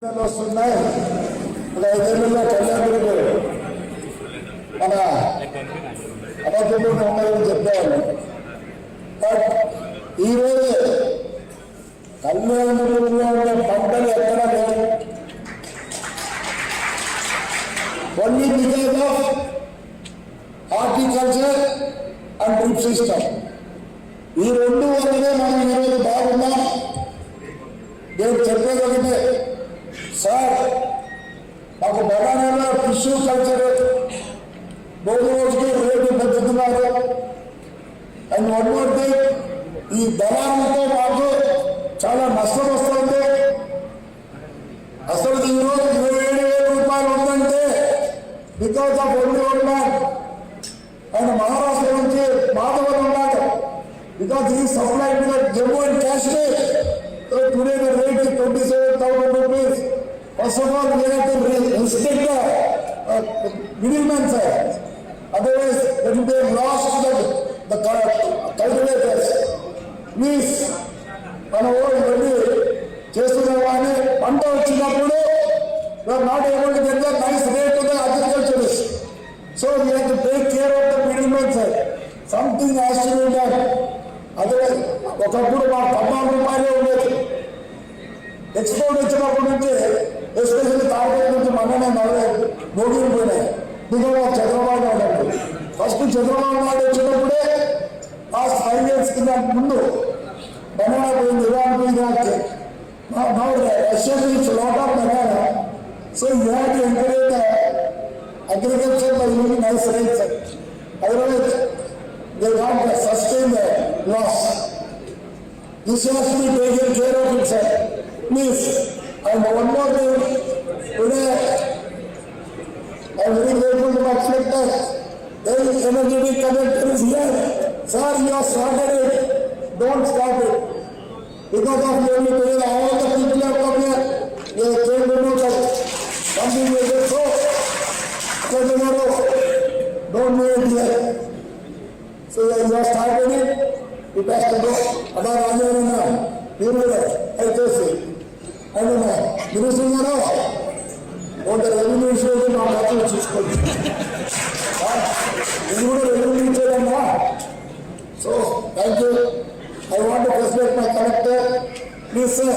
వస్తున్నాయి. ఐదేళ్లలో కళ్యాణుడు మన అబద్ధంలో ఉన్నారని చెప్పారు. బట్ ఈరోజు కళ్యాణుడిలో ఉన్న పంటలు ఎక్కడ లేవు. Only because of horticulture and drip system. ఈ రెండు వల్లనే మనం ఈరోజు బాగున్నాం. నేను చెప్పేది ఒకటే సార్, మాకు బనానాలో టిష్యూ కల్చర్ రోజుకి రేటు పెంచుతున్నారు. అండ్ వన్ మోర్ థింగ్, ఈ దళాలతో మాకు చాలా నష్టం వస్తుంది. అసలు ఈరోజు 27,000 రూపాయలు ఉందంటే because of only one man. ఆయన మహారాష్ట్ర నుంచి మాధవన్ ఉన్నాడు. బికాస్ ఈ supply Jammu and Kashmir. Today the rate is 27,000 rupees. First of all, we have to respect the middleman side. Otherwise, there will be a loss to the cultivators. Please, మన వాళ్ళు వెళ్ళి చేస్తున్నామని పంట వచ్చినప్పుడు we are not able to get the nice rate to the agriculturists. So we have to take care of the middleman side. Something has to be done. Otherwise, ఒకప్పుడు మా 14 రూపాయలే ఉండేది. ఎక్స్పోర్ట్ వచ్చినప్పటి నుంచి ఎస్పెషల్లీ తారపేట నుంచి మననే మోగిలు పోయినాయి. దిగువ చంద్రబాబు నాయుడు ఫస్ట్ చంద్రబాబు నాయుడు వచ్చినప్పుడే లాస్ట్ 5 years కింద ముందు బనానా పోయింది, ఇరాన్ పోయింది. రష్యా నుంచి lot of banana. So you have to encourage agriculture by using nice rates. Otherwise they want to sustain the loss. This has to be taken care of itself. Please, and one more thing, today I am very grateful to my collector. Very energetic collector is here. Sir, you have started it. Don't stop it. Because of you, today all the people have come here. They came to know that something will get so. So tomorrow, don't do it here. So you have started it, it has to go. About Rajanana, Hirula, HSC, I don't know, Minister Mano, on the revenue issue, not happening to school. You would have revenue issue and not. So, thank you. I want to respect my collector. Please, sir.